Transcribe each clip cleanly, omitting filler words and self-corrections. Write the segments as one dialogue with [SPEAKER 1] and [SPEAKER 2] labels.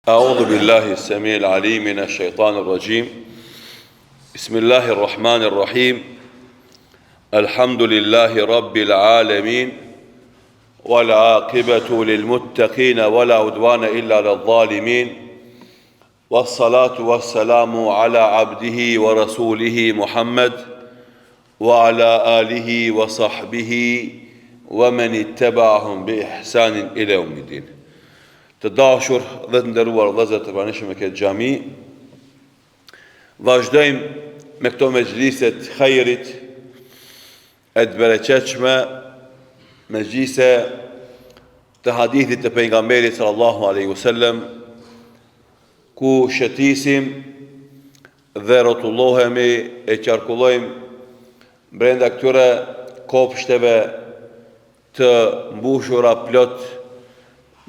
[SPEAKER 1] أعوذ بالله السميع العليم من الشيطان الرجيم. بسم الله الرحمن الرحيم. الحمد لله رب العالمين، والعاقبة للمتقين ولا عدوان إلا للظالمين، والصلاة والسلام على عبده ورسوله محمد وعلى آله وصحبه ومن اتبعهم بإحسان إلى يوم الدين. Të dashur dhe të nderuar vëllezër të pranishëm e këtë xhami, vazhdojmë me këto mejlise të hajrit e të bereqetshme, mejlise të hadithit të pejgamberit sallallahu alaihi wasallam, ku shëtisim dhe rrotullohemi e qarkullojmë brenda këtyre kopshteve të mbushura plot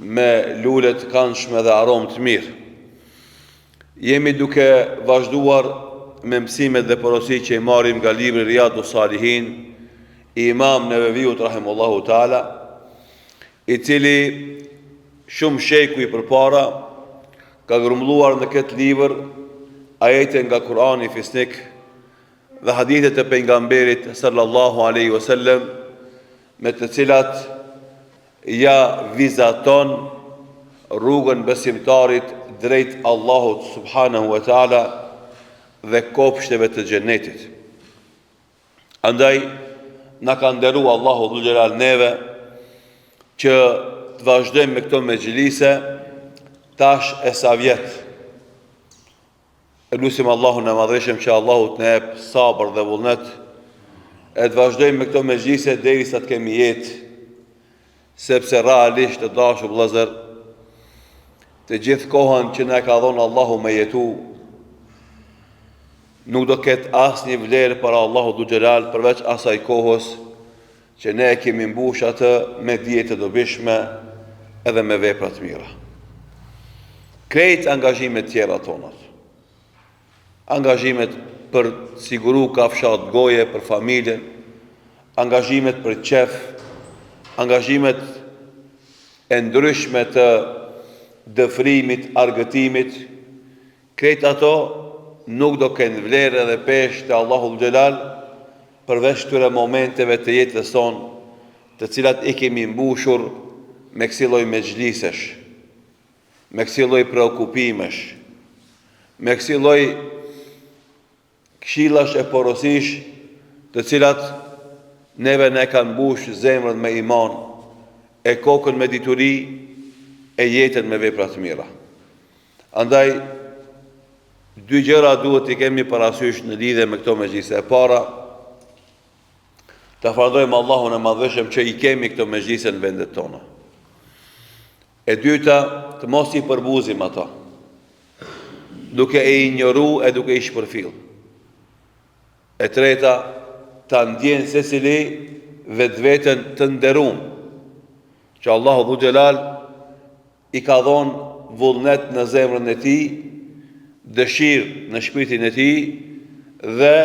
[SPEAKER 1] me lule të këndshme dhe aromë të mirë. Jemi duke vazhduar me mësimet dhe porosi që i marrim nga libri Riyadus Salihin i Imam Neveviut rahimullahu taala, i cili shumë sheku i përpara ka grumbulluar në këtë libër ajete nga Kurani fisnik dhe hadithet e pejgamberit sallallahu alaihi wasallam, me të cilat ja vizaton rrugën besimtarit drejt Allahut subhanahu wa taala dhe kopshteve të xhenetit. Andaj na ka nderuar Allahu dhul xhelal neve që të vazhdojmë me këto mejlise tash e sa vjet. E lutim Allahun e madhreshëm që Allahu të na jap sabër dhe vullnet e të vazhdojmë me këto mejlise derisa të kemi jetë, sepse realisht të dashur vëllezër, të gjithë kohën që na ka dhënë Allahu me jetu, nuk do ketë asnjë vlerë para Allahut dhul xhelal përveç asaj kohës që ne kemi mbush atë me dije të dobishme edhe me vepra të mira. Krejt angazhimet tjera tona, angazhimet për siguru kafshat goje për familjen, angazhimet për qef, angazhimet e ndryshme të dëfrimit, argëtimit, krejt ato nuk do kenë vlerë dhe peshë të Allahu xhelal përveç këtyre momenteve të jetës sonë, të cilat i kemi mbushur me kësi lloj mejlisesh, me kësi lloj preokupimesh, me kësi lloj këshillash e porosish, të cilat neve ne kanë mbush zemrën me iman, e kokën me dituri, e jetën me vepra të mira. Andaj, dy gjëra duhet i kemi parasysh në lidhje me këto mejlise. E para, të falënderojmë Allahun e madhëshëm që i kemi këto mejlise në vendet tona. E dyta, të mos i përbuzim ata, duke e injoru e duke i shpërfill. E treta, ta ndjenë secili vetveten të nderuar, që Allahu dhul xhelal i ka dhonë vullnet në zemrën e tij, dëshirë në shpirtin e tij dhe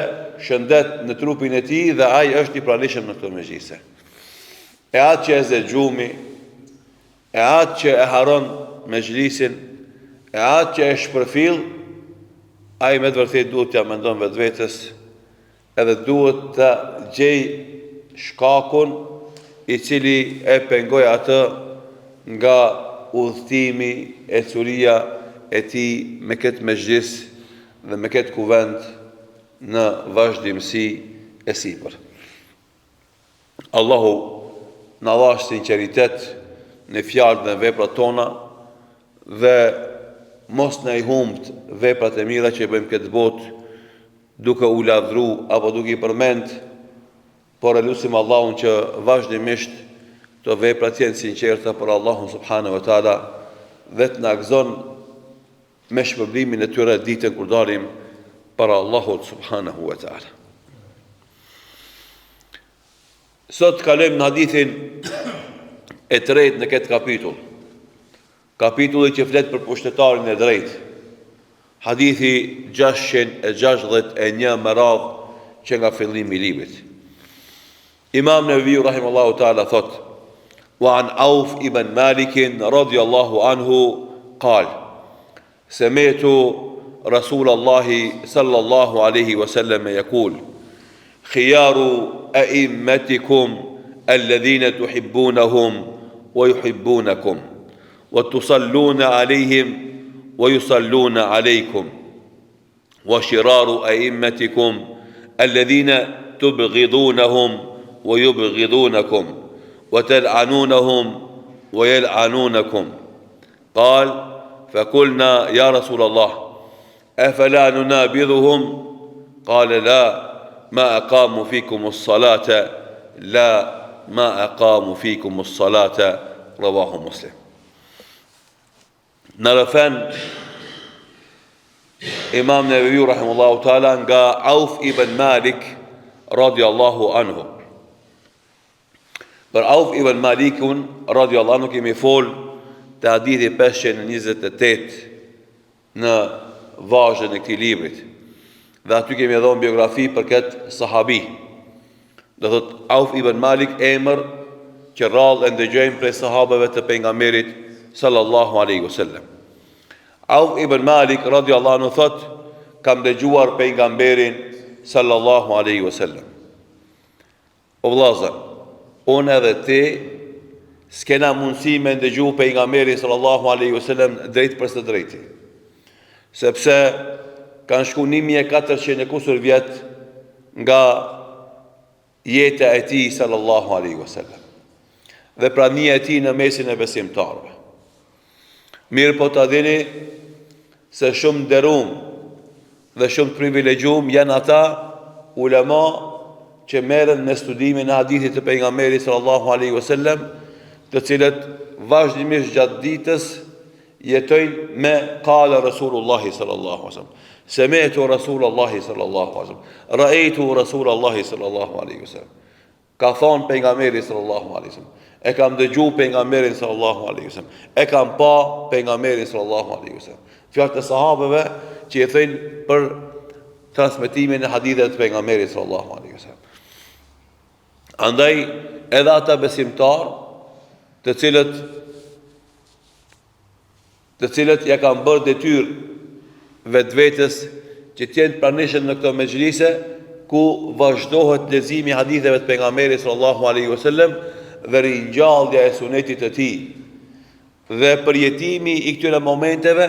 [SPEAKER 1] shëndet në trupin e tij, dhe ai është i pranishëm në këto mejlise. E atë që e zë gjumi, e atë që e haron mejlisin, e atë që e shpërfill, ai me të vërtetë duhet t'ja mendon vetvetes, edhe duhet të gjej shkakun i cili e pengoj atë nga udhëtimi e curia e tij me këtë mejlis dhe me këtë kuvend në vazhdimsi e sipër. Allahu na dhash sinqeritet në fjalët dhe veprat tona dhe mos na i humbt veprat e mira që i bëjmë këtë botë, duke u lavdru apo duke i përmend, por e lutim Allahun që vazhdimisht të veprat jenë sinqerta për Allahun subhanahu wa taala dhe të na gëzon me shpërblimin e tyre ditën kur dalim para Allahut subhanahu wa taala. Sot kalojmë në hadithin e tretë në këtë kapitull. Kapitulli që flet për pushtetarin e drejtë. Hadithi 661 me radhë që nga fillimi i librit. Imam Neveviu rahimahullahu taala thot: "Wa an Auf ibn Malik radiyallahu anhu qal: سمعت رسول الله صلى الله عليه وسلم يقول خيار أئمتكم الذين تحبونهم ويحبونكم وتصلون عليهم ويصلون عليكم وشرار أئمتكم الذين تبغضونهم ويبغضونكم وتلعنونهم ويلعنونكم. قال: فقلنا يا رسول الله أفلا ننابذهم؟ قال: لا ما أقاموا فيكم الصلاة لا ما أقاموا فيكم الصلاة. رواه مسلم. Në rëfen Imam Neveviu rahimahullahu ta'ala nga Auf ibn Malik radiallahu anhu. Për Auf ibn Malikun radiallahu anhu kemi fol të hadithi 528 në vazhën e këtij librit. Dhe aty kemi dhënë biografi për këtë sahabi. Do thot Auf ibn Malik, emër që rrallë e ndëgjojmë prej sahabeve të pejgamberit sallallahu alaihi wasallam. Auf ibn Malik radiallahu anhu thot: kam dëgjuar pejgamberin sallallahu alaihi wasallam. O vëllazër, unë edhe ti s'kena mundësi me ndëgju pejgamberin sallallahu alaihi wasallam drejt për së drejti, sepse kanë shku 1400 e kusur vjet nga jeta e tij sallallahu alaihi wasallam dhe prania e tij në mesin e besimtarëve. Mirë po ta dini se shumë nderuam dhe shumë privilegjuam janë ata ulema që merren në studimin e hadithit të pejgamberit sallallahu alaihi wasallam, të cilët vazhdimisht gjatë ditës jetojnë me qala Rasulullah sallallahu alaihi wasallam, sami'tu Rasulullah sallallahu alaihi wasallam, ra'aytu Rasulullah sallallahu alaihi wasallam. Ka thonë pejgamberi sallallahu alaihi wasallam, e kam dëgju pejgamberin sallallahu alaihi wasallam, e kam pa pejgamberin sallallahu alaihi wasallam. Fjalët e sahabeve që i thënë për transmetimin e haditheve të pejgamberit sallallahu alaihi wasallam. Andaj edhe ata besimtar të cilët ja kanë bërë detyrë vetvetes që të jenë pranishëm në këto mexhlise ku vazhdohet leximi i haditheve të pejgamberit sallallahu alaihi wasallam dhe ringjallja e sunetit të tij dhe përjetimi i këtyre momenteve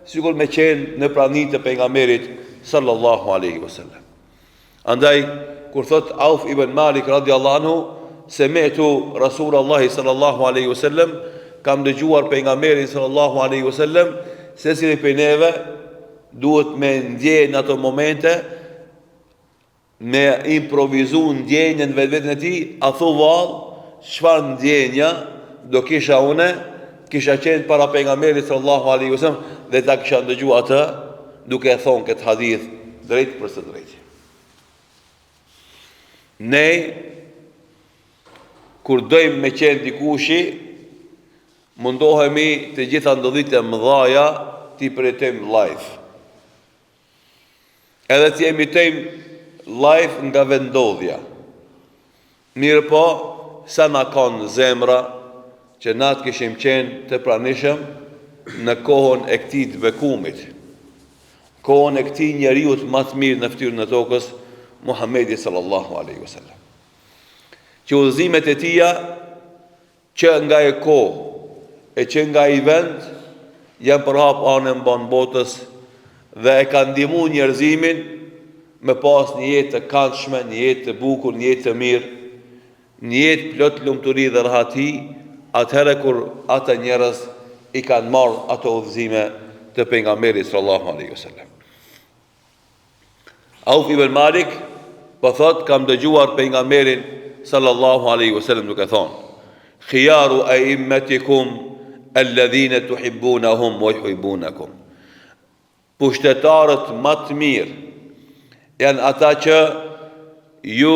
[SPEAKER 1] sikur me qenë në praninë të pejgamberit sallallahu alaihi wasallam. Andaj kur thot Auf ibn Malik radiallahu anhu, sami'tu Rasulullah sallallahu alaihi wasallam, kam dëgjuar pejgamberin sallallahu alaihi wasallam, secili prej neve duhet me ndjej në ato momente, me improvizu ndjenjën vetveten e tij, a thu vallë, çfarë ndjenja do kisha une, kisha qenë para pejgamberit sallallahu alaihi wasallam dhe ta kisha dëgjuar atë duke thonë këtë hadith drejt për së drejtë. Ne kur dojmë me qenë dikushi, mundohemi të gjitha ndodhit e mëdhaja t'i përjetojmë live. Edhe t'i emitojmë live nga vendodhja. Mirë po, sa na kanë zemra që na të kishim qenë të pranishëm në kohën e këtij të bekumit, kohën e këtij njeriu më të mirë në fytyrën e tokës, Muhamedi sallallahu alaihi wasallam. Që udhëzimet e tija që nga e kohë e që nga i vend janë përhap anën mban botës dhe e kanë ndihmuar njerëzimin me pas një jetë të këndshme, një jetë të bukur, një jetë të mirë, një jetë plot lumturi dhe rahati, atëherë kur ata njerëz i kanë marrë ato udhëzime të pejgamberit sallallahu alaihi wasallam. Auf ibn Malik po thot, kam dëgjuar pejgamberin sallallahu alaihi wasallam duke thonë: khiyaru a'immatikum alladhina tuhibbunahum wa yuhibbunakum. Pushtetarët më të mirë janë ata që ju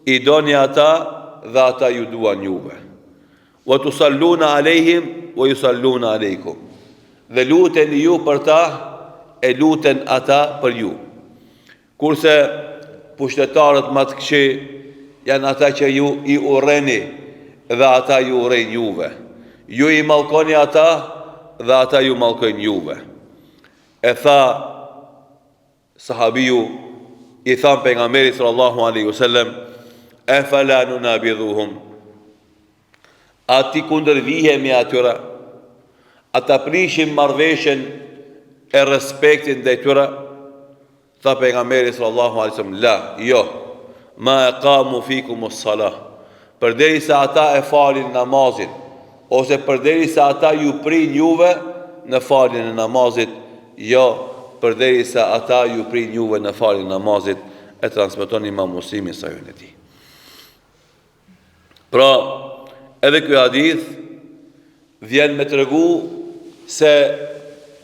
[SPEAKER 1] i doni ata dhe ata ju duan juve. Wa tusalluna alejhim wa yusalluna alejkum. Dhe luten ju për ta e luten ata për ju. Kurse pushtetarët më të këqij janë ata që ju i urreni dhe ata ju urrejnë juve. Ju i mallkoni ata dhe ata ju mallkojnë juve. E tha sahabiu, i than pejgamberit sallallahu alaihi wasallam, e fala nunabidhuhum, a ti kundërvihemi atyra, a ta prishim marrveshjen e respektin ndaj tyre? Tha pejgamberi sallallahu alaihi wasallam, la, jo, ma aqamu fikum as-salah, përderisa ata e falin namazin, ose përderisa ata ju prin juve në faljen e namazit, jo, përderisa ata ju prin juve në faljen e namazit, e transmeton Imam Muslimi sahihun e tij. Pra, edhe ky hadith vjen me tregu se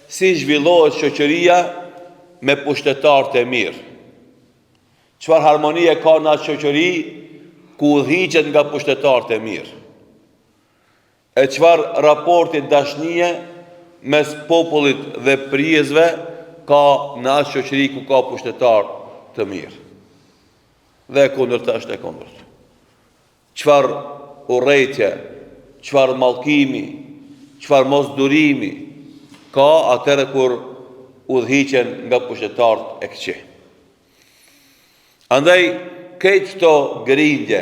[SPEAKER 1] si zhvillohet shoqëria me pushtetarët e mirë. Çfarë harmonie ka në atë shoqëri ku udhëhiqet nga pushtetarët e mirë? E çfarë raporti dashnie mes popullit dhe prijësve ka në atë shoqëri ku ka pushtetarë të mirë? Dhe e kundërta është e kundërt. Çfarë urrëtie, çfarë mallkimi, çfarë mosdurimi ka atëherë kur udhëhiqen nga pushtetarët e këqij. Andaj, këtë këto grindje,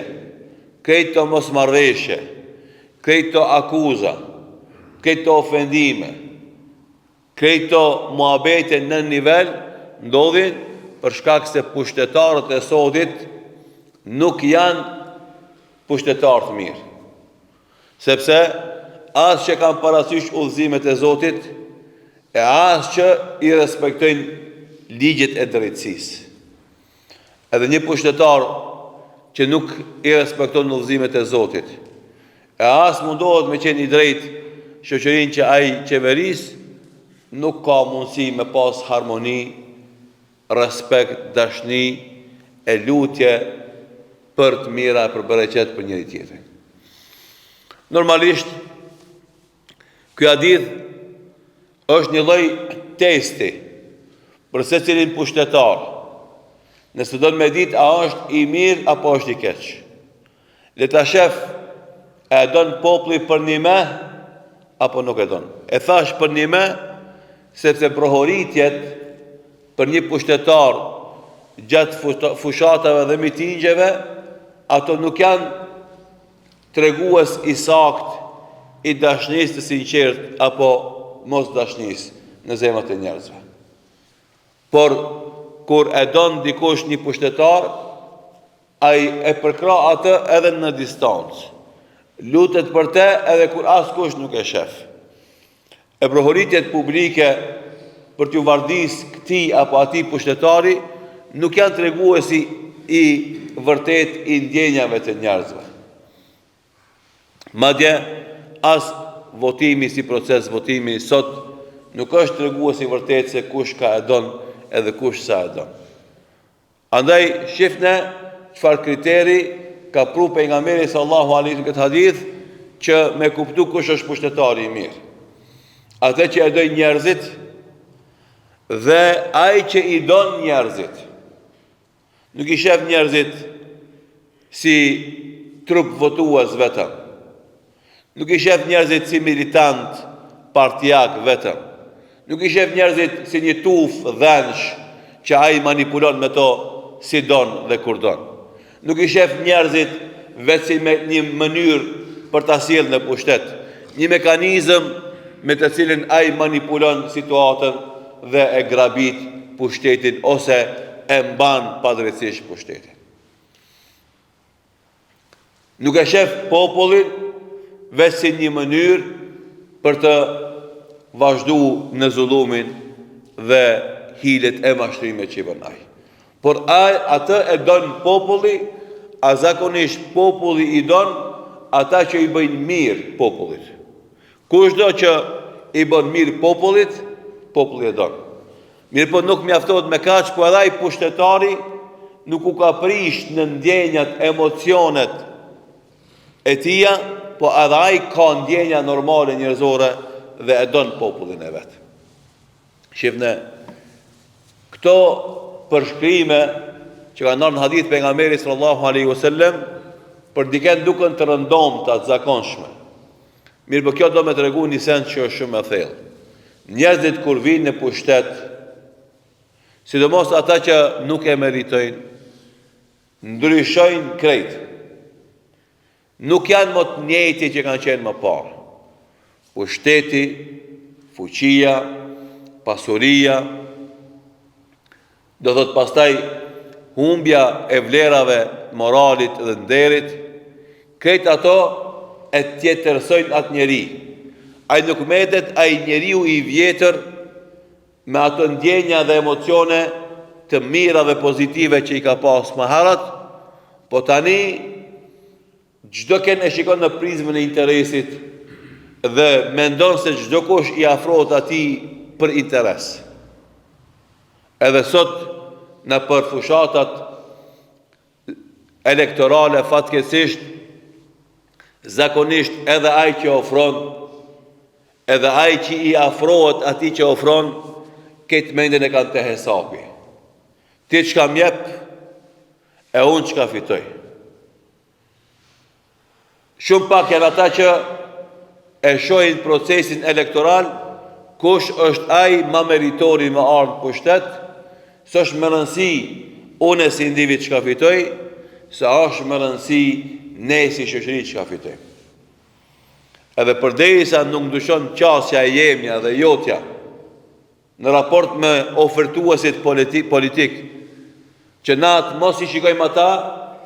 [SPEAKER 1] këtë këto mosmarrveshje, këtë këto akuza, këtë këto ofendime, këtë këto muhabete në nivel, ndodhin për shkak se pushtetarët e sotit nuk janë pushtetarë të mirë. Sepse as që kanë parasysh udhëzimet e Zotit, e as që i respektojnë ligjet e drejtësisë. Edhe një pushtetar që nuk i respekton udhëzimet e Zotit, e as mundohet me qenë i drejtë shoqërinë që ai qeveris, nuk ka mundësi me pas harmoni, respekt, dashni e lutje për të mira, për bereqet për njëri tjetrin. Normalisht, ky hadith është një lloj testi për secilin pushtetar. Nëse do të me ditë a është i mirë apo është i keq. Le ta shef, e don populli për një me apo nuk e don. E thash për një me, sepse prohoritjet për një pushtetar gjatë fushatave dhe mitingjeve, ato nuk janë tregues i sakt i dashnisë të sinqert apo mos dashnisë në zemrat e njerëzve. Por kur e don dikush një pushtetar, ai e përkra atë edhe në distancë. Lutet për te edhe kur askush nuk e shef. E prohoritjet publike për t'ju vardis këtij apo atij pushtetari nuk janë treguesi i vërtet i ndjenjave të njerëzve. Madje as votimi si proces votimi sot nuk është treguesi i vërtet se kush ka e don edhe kush sa e don. Andaj shifne çfarë kriteri ka pru pejgamberi sallallahu alaihi në këtë hadith që me kuptu kush është pushtetari i mirë. Atë që e dojnë njerëzit dhe ai që i don njerëzit. Nuk i shef njerëzit si trup votues vetëm. Nuk i shef njerëzit si militant partijak vetëm. Nuk i shef njerëzit si një tuf dhensh që ai manipulon me to si don dhe kur don. Nuk i shef njerëzit vetë si me një mënyrë për ta sjellë në pushtet, një mekanizëm me të cilin ai manipulon situatën dhe e grabit pushtetin ose e mban padrejtisht pushtetin. Nuk e shef popullin vetë si një mënyrë për të vazhdu në zullumin dhe hilet e mashtrimit që i bën ai. Por atë e don populli, a zakonisht populli i don ata që i bëjnë mirë popullit. Kushdo që i bën mirë popullit, populli e don. Mirë po nuk mjaftohet me kaq, po edhe ai pushtetari nuk u ka prish në ndjenjat, emocionet e tia, po edhe ai ka ndjenja normale njerëzore dhe e don popullin e vet. Shifne, këto përshkrime që ka nërë në hadith pejgamberi sallallahu alaihi wasallam për diken duken të rëndomta të zakonshme. Mirë po kjo do me të regu një send që është shumë e thellë. njerëzit kur vinë në pushtet, sidomos ata që nuk e meritojnë, ndryshojnë krejt. Nuk janë më të njëjti që kanë qenë më parë. Pushteti, fuqia, pasuria, do thot pastaj humbja e vlerave moralit dhe nderit, krejt ato e tjetërsojnë atë njeri. Ai nuk metet ai njeriu i vjetër me ato ndjenja dhe emocione të mira dhe pozitive që i ka pas më herët, po tani çdo ken e shikon në prizmën e interesit dhe mendon se çdo kush i afrohet atij për interes. Edhe sot në përfushatat elektorale fatkeqësisht zakonisht edhe ai që ofron, edhe ai që i afrohet atij që ofron, këtë mendjen e kanë të hesapi. Ti çka m'jep e unë çka fitoj. Shumë pak janë ata që e shohin procesin elektoral, kush është ai më meritori më ardhë pushtet, së është më rëndësi unë si individ çka fitoj, se është më rëndësi ne si shoqëri çka fitoj. Edhe përderisa nuk ndryshon qasja e jemja dhe jotja në raport me ofertuesit politik, që na të mos i shikojmë ata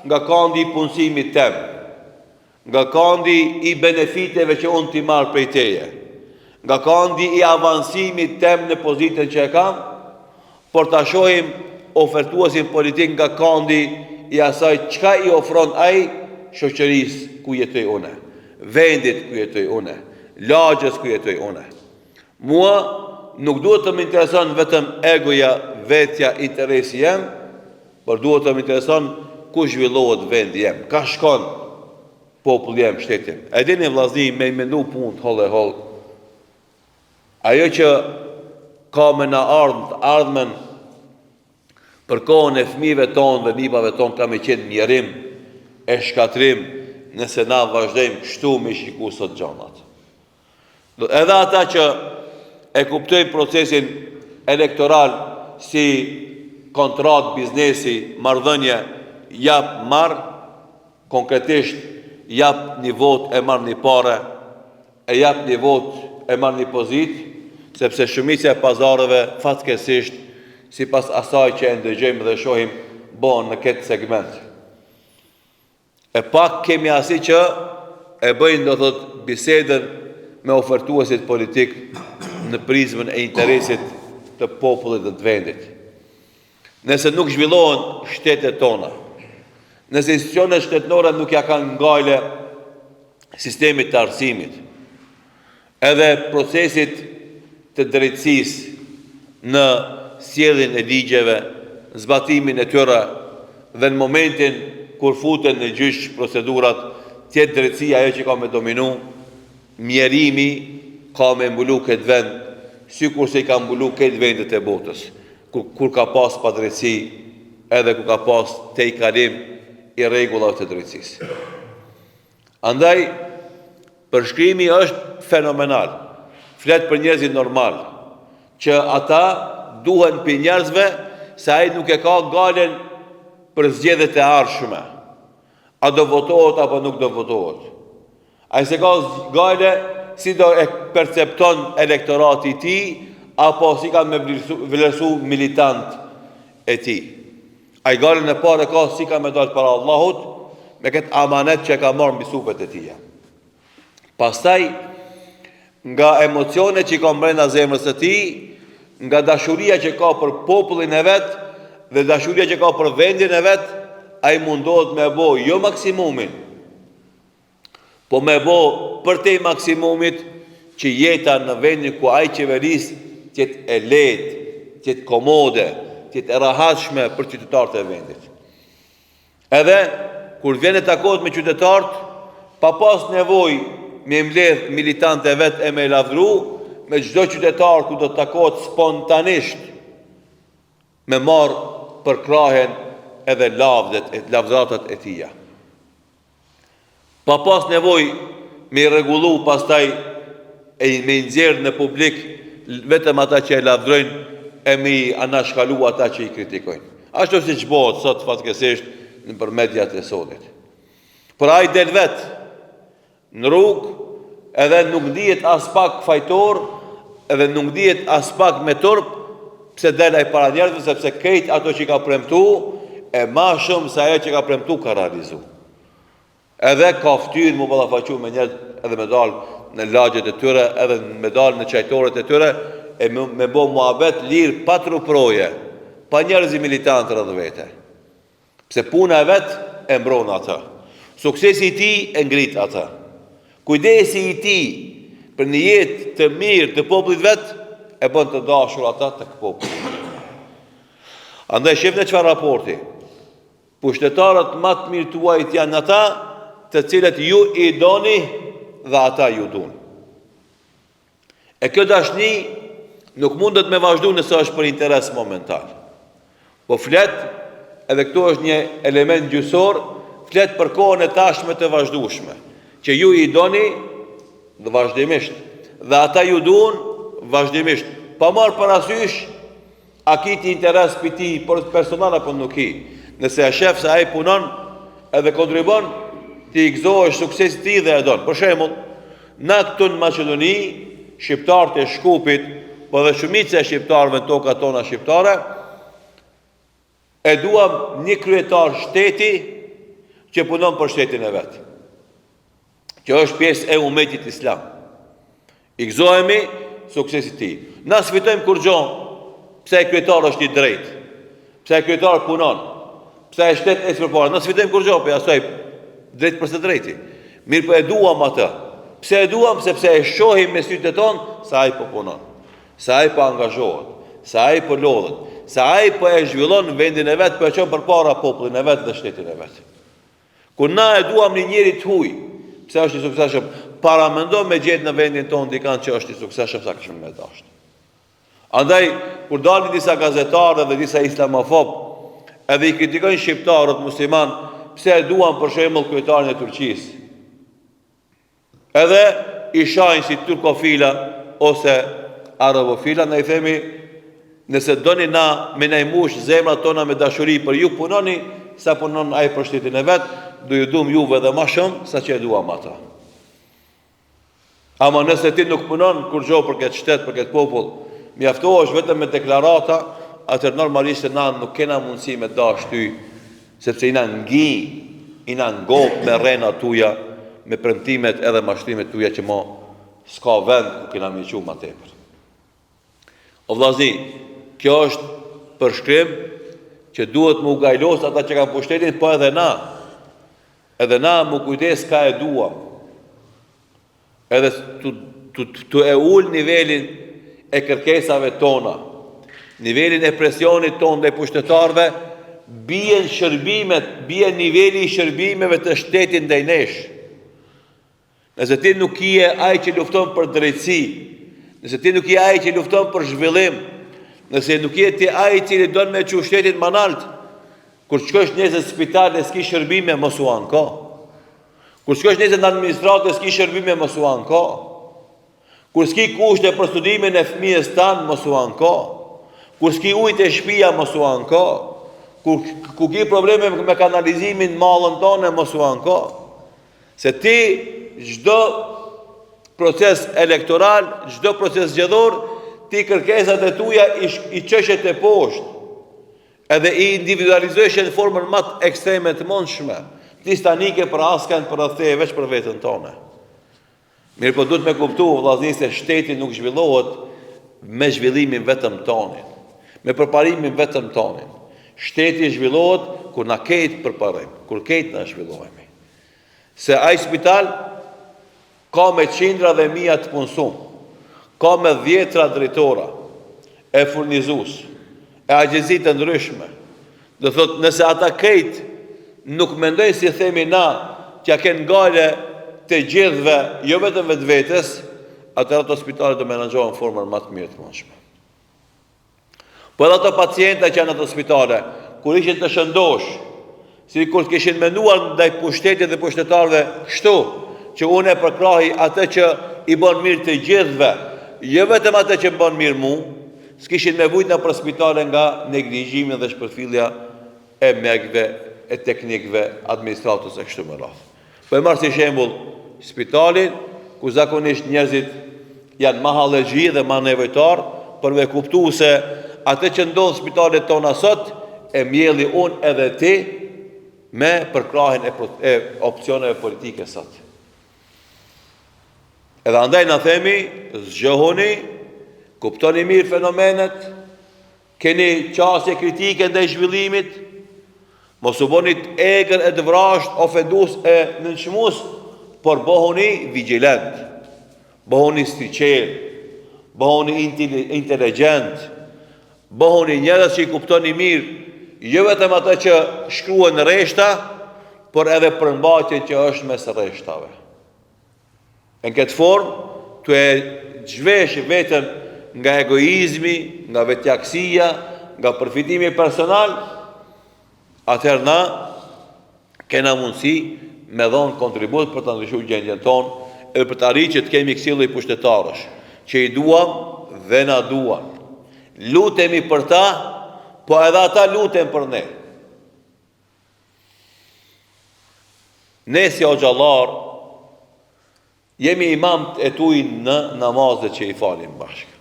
[SPEAKER 1] nga kandi i punësimit tem, nga kandi i benefiteve që unë t'i marrë prej teje, nga kandi i avancimit tem në pozitën që e kam, por ta shohim ofertuesin politik nga kandi i asaj çka i ofron ai shoqërisë ku jetoj une, vendit ku jetoj une, lagjës ku jetoj une. Mua nuk duhet të më intereson vetëm egoja, vetja, interesi jem, por duhet të më intereson ku zhvillohet vendi jem, ka shkon populli jem, shtetim. E dini vllazni me mendu punë holl e holl. Ajo që ka me na ardhmen për kohën e fëmijëve tonë dhe nipave tonë ka me qenë mjerim e shkatrim nëse na vazhdojmë kështu me shiku sot gjanat. Edhe ata që e kuptojnë procesin elektoral si kontrat, biznesi, marrëdhënie, jap marr, konkretisht jap një vot e marr një pare, e jap një vot e marr një pozit, sepse shumica e pazareve fatkeqësisht sipas asaj që e ndëgjojmë dhe shohim bon në këtë segment. E pak kemi asi që e bëjnë do thot bisedën me ofertuesit politik në prizmën e interesit të popullit dhe të vendit. Nëse nuk zhvillohen shtetet tona, nëse institucionet shtetënore nuk ja kanë ngajle sistemit të arsimit, edhe procesit të drejtësisë në sjelljen e ligjeve, zbatimin e tyre dhe në momentin kur futen në gjyq procedurat, tjetë drejtësia ajo që ka me dominu, mjerimi ka me mbulu këtë vend, sikur se i ka mbulu këtë vendet e botës, kur ka pas pa drejtësi, edhe kur ka pas te i kalim i rregullave të drejtësisë. Andaj, përshkrimi është fenomenal, flet për njerëzit normal, që ata duhen për njerëzve se ai nuk e ka galen për zgjedhjet e ardhshme. A do votohet apo nuk do votohet. Ai se ka gale si do e percepton elektorati i tij apo si ka me vlerësu militant e tij. Ai galen e parë ka si ka me dalë para Allahut me këtë amanet që ka marrë mbi supet e tij. Pastaj nga emocionet që ka brenda zemrës së tij, nga dashuria që ka për popullin e vet dhe dashuria që ka për vendin e vet, ai mundohet me bo jo maksimumin, po me bo për te maksimumit që jeta në vendin ku ai qeveris tjetë e lehtë, tjetë komode, tjetë e rahatshme për qytetarët e vendit. Edhe kur vjen e takohet me qytetarët, pa pas nevojë me mbledh militant e vet e me lavdru, me çdo qytetar ku do të takohet spontanisht me marr për krahen edhe lavdratat e tija. Pa pas nevoj me regullu pastaj e me nxjerr në publik vetëm ata që e lavdrojnë e mi anashkalu ata që i kritikojnë. Ashtu si që bëhet sot fatkeqësisht nëpër mediat e sotit. Por ai del vetë në rrugë edhe nuk dihet as pak fajtor, edhe nuk dihet as pak me turp, pse del ai para njerëzve, sepse krejt ato që ka premtu e ma shumë se ajo që ka premtu ka realizu. Edhe ka ftyrë mu ballafaqu me njerëz edhe me dalë në lagjet e tyre, edhe me dalë në qajtorët e tyre, e me bo muhabet lirë pa truproje, pa njerëzi militantë rreth vete. Pse puna e vetë e mbron atë. Suksesi i tij e ngrit atë. Kujdesi i tij për një jetë të mirë të popullit vet e bën të dashur ata tek populli. Andaj shifni çfarë raporti. Pushtetarët më të mirë tuajt janë ata të cilët ju i doni dhe ata ju dun. E kjo dashni nuk mundet me vazhdu nëse është për interes momental. Po flet, edhe këtu është një element gjysor, flet për kohën e tashme të vazhdueshme, që ju i doni dhe vazhdimisht, dhe ata ju duan vazhdimisht, pa marrë parasysh a kiti interes për ti, por personal apo nuk i. Nëse e shef se ai punon edhe kontribon, ti i gëzohesh suksesit ti dhe e don. Për shembull, na këtu në Maqedoni, shqiptarët e Shkupit, po dhe shumica e shqiptarëve në tokat tona shqiptare, e duam një kryetar shteti që punon për shtetin e vet, që është pjesë e umetit islam. I gëzohemi suksesit ti. Na sfitojmë kur gjon, pse kryetar është i drejtë, pse kryetar punon, pse e shtet e përpara. Na sfitojmë kur gjon, asaj drejt për së drejti. Mirë po e duam atë. Pse e duam? Sepse e shohim me sytë tonë se ai po punon, se ai po angazhohet, se ai po lodhet, se ai po e zhvillon vendin e vet, po e çon përpara popullin e vet dhe shtetin e vet. Kur na e duam një njeri të huaj, pse është i suksesshëm, para mendon me gjetë në vendin tonë dikant që është i suksesshëm sa kishim me dashur. Andaj kur dalin disa gazetarë dhe disa islamofob, edhe i kritikojnë shqiptarët musliman, pse e duan për shembull kryetarin e Turqisë, edhe i shajnë si turkofila ose arabofila, ne i themi, nëse doni na me najmush zemrat tona me dashuri për ju punoni, sa punon ai për shtetin e vet, do ju duam juve dhe më shumë sa që e duam ata. Ama nëse ti nuk punon kur gjo për këtë shtet, për këtë popull, mjaftohesh vetëm me deklarata, atëherë normalisht na nuk kena mundësi me dash ty, sepse i na ngop me rrena tuja, me premtimet edhe mashtrimet tuja që mo s'ka vend ku kena me qu ma tepër. O vllazni, kjo është përshkrim që duhet mu gajlos ata që kanë pushtetin, po edhe na mu kujdes ka e duam, edhe të e ul nivelin e kërkesave tona, nivelin e presionit ton dhe pushtetarve, bien niveli i shërbimeve të shtetit ndaj nesh. Nëse ti nuk je ai që lufton për drejtësi, nëse ti nuk je ai që lufton për zhvillim, nëse nuk je ti ai që don me çu shtetin më lart, kur shkosh nëse në spital e s'ki shërbime mos u anko. Kur shkosh nëse në administratë s'ki shërbime mos u anko. Kur s'ki kushte për studimin e fëmijës tan mos u anko. Kur s'ki ujë te shtëpia mos u anko. Kur ki probleme me kanalizimin mallën tonë mos u anko. Se ti çdo proces elektoral, çdo proces zgjedhor, ti kërkesat e tuja i çëshet e poshtë, edhe i individualizohesh në formën më të ekstreme të mundshme. Ti stanike për askën për rreth veç për veten tonë. Mirë po duhet me kuptu, vllazni, se shteti nuk zhvillohet me zhvillimin vetëm tonin, me përparimin vetëm tonin. Shteti zhvillohet kur na ketë përparim, kur ketë na zhvillohemi. Se ai spital ka me qindra dhe mija të punësum, ka me dhjetra drejtora, e furnizus, e agjenzit të ndryshme. Dhe thot, nëse ata ketë nuk mendojnë si themi na, që a kenë gale të gjithve, jo vetëm vetë vetës, atër ato spitalet do menaxhohen në formën më të mirë të mundshme. Po edhe ato pacienta që janë ato spitale, kur ishin të shëndosh, si kur kishin menuar ndaj pushtetit dhe pushtetarëve kështu, që unë e përkrahi atë që i bën mirë të gjithve, jo vetëm atë që bën mirë mu, s'kishin me vujt në për spitale nga neglizhimi dhe shpërfillja e mjekëve, e teknikëve, administratës e kështu me radhë. Po e marr si shembull spitalin, ku zakonisht njerëzit janë ma hallegji dhe ma nevojtar për me kuptu se atë që ndodh në spitalet tona sot e mjelli unë edhe ti me përkrahin e opcioneve politike sot. Edhe andaj na themi, zgjohuni, kuptoni mirë fenomenet, keni qasje kritike ndaj zhvillimit, mos u bonit egër e dëvrasht, ofendus e nënçmues, por bëhuni vigjilent, bëhuni stiqel, bëhuni inteligjent, bëhuni njerëz që i kuptoni mirë, jo vetëm ata që shkruan në rreshta, por edhe përmbajtjen që është mes rreshtave. Në këtë formë, të e zhvesh veten nga egoizmi, nga vetjaksia, nga përfitimi personal, atëherë na kena mundësi me dhonë kontribut për të ndryshuar gjendjen tonë edhe për të arritur që të kemi këshill i pushtetarësh, që i duam dhe na duan. Lutemi për ta, po edhe ata luten për ne. Ne si xhallar jemi imam e tuj në namazet që i falim bashkë.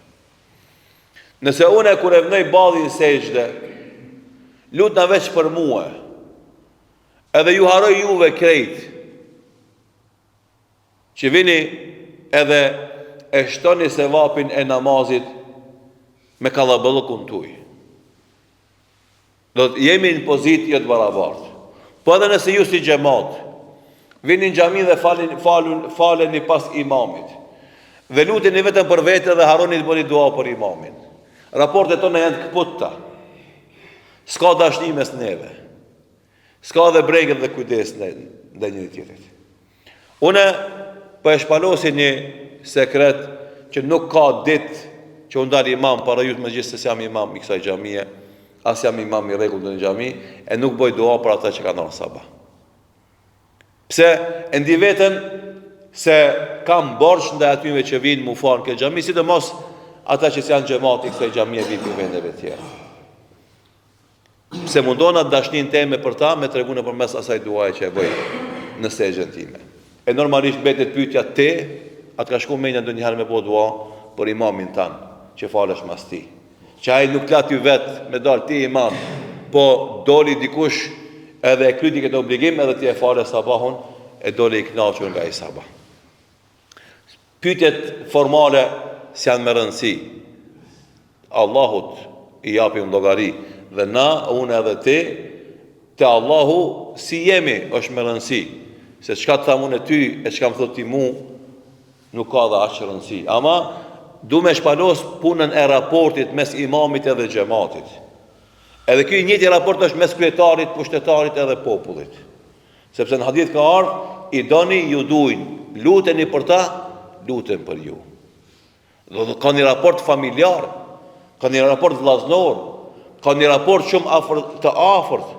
[SPEAKER 1] Nëse une kur e vnoj badhin sejdë, lut na veç për mua, edhe ju haroj juve krejt, që vini edhe e shtoni sevapin e namazit me kallaballëkun tuj. Do të jemi në pozitë jo të barabartë. Po edhe nëse ju si xhamat vini në xhami dhe faleni pas imamit, dhe luteni vetëm për vete dhe harroni të bëni dua për imamin. Raportet tona janë të këputta. S'ka dashni mes neve. S'ka dhe bregët dhe kujdes ndaj njëri tjetrit. Une po e shpalosi një sekret që nuk ka ditë që unë dal imam para ju të më gjithë se jam imam i kësaj xhamie, as jam imam i rregullt në xhami, e nuk bëj dua për ata që kanë dhënë sabah. Pse e ndi veten se kam borx ndaj atyve që vinë mu falë këtë xhami, sidomos ata që janë xhamati kësaj xhamie vinë në vendeve tjera. Pse mundona dashnin teme për ta me treguar përmes asaj duaje që e bëj në sejdën time. E normalisht mbetet pyetja te, atë ka shkuar mendja ndonjëherë me bëu dua për imamin tan që falesh mas ti. Që ai nuk la ty vet me dal ti imam, po doli dikush edhe e kryti këtë obligim edhe ti e fale sabahun e doli i kënaqur nga ai sabah. Pyetjet formale s'janë me rëndësi. Allahut i japim llogari dhe na, unë edhe ti, te Allahu si jemi është me rëndësi. Se çka të thamun e ty e çka më thot ti mu, nuk ka dhe aq rëndësi. Ama du me shpalos punën e raportit mes imamit edhe xhamatit. Edhe ky njëjti raport është mes kryetarit, pushtetarit edhe popullit. Sepse në hadith ka ardhur, i doni ju duin, luteni për ta, luten për ju. Do ka një raport familjar, ka një raport vllaznor, ka një raport shumë të afërt.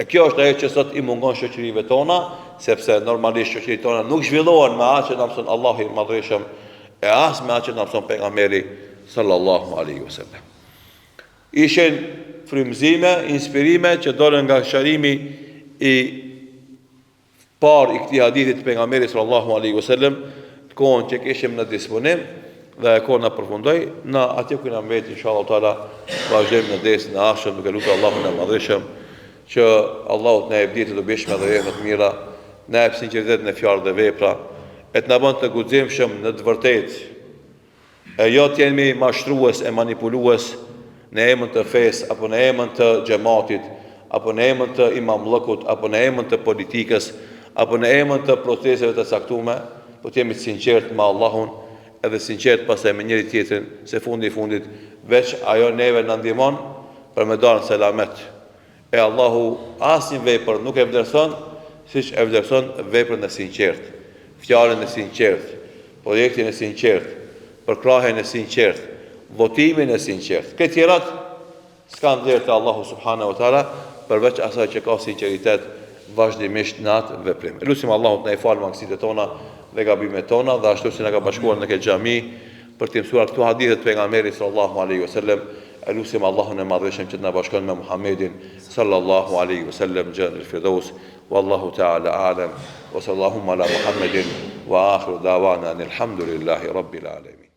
[SPEAKER 1] E kjo është ajo që sot i mungon shoqërive tona, sepse normalisht shoqëritë tona nuk zhvillohen me atë që na mëson Allahu i Madhërisëm, e as me atë që na mëson pejgamberi sallallahu alaihi wasallam. Ishin frymëzime, inspirime që dolën nga sharimi i parë i këtij hadithi të pejgamberit sallallahu alaihi wasallam, kohën që kishim në disponim dhe kohën na përfundoi, na atje ku na mbet inshallah taala vazhdojmë në desën e ardhshëm duke lutur Allahun e Madhërisëm që Allahu të na jep ditë të dobishme dhe vepra të mira, na jep sinqeritet në fjalë dhe vepra, e të na bën të guximshëm në të vërtetë, e jo të jemi mashtrues e manipulues në emër të fesë, apo në emër të xhamatit, apo në emër të imamllëkut, apo në emër të politikës, apo në emër të proceseve të caktuara, po të jemi të sinqert me Allahun, edhe sinqert pastaj me njëri tjetrin, se fundi i fundit veç ajo neve na ndihmon për me dalë selamet. E Allahu asnjë vepër nuk e vlerëson siç e vlerëson veprën e sinqert, fjalën e sinqert, projektin e sinqert, përkrahjen e sinqert, votimin e sinqert. Këto tjerat s'kan vlerë te Allahu subhanahu wa taala përveç asaj që ka sinqeritet vazhdimisht në atë veprim. Lutim Allahut na i falë mangësitë tona dhe gabimet tona, dhe ashtu si na ka bashkuar në këtë xhami për të mësuar këto hadithe të pejgamberit sallallahu alaihi wasallam. Elusim Allahun e madhëshëm që të na bashkon me Muhammedin sallallahu alaihi wasallam jannatul firdaus. Wallahu ta'ala a'lam wa sallallahu ala Muhammedin wa akhiru da'wana alhamdulillahi rabbil alamin.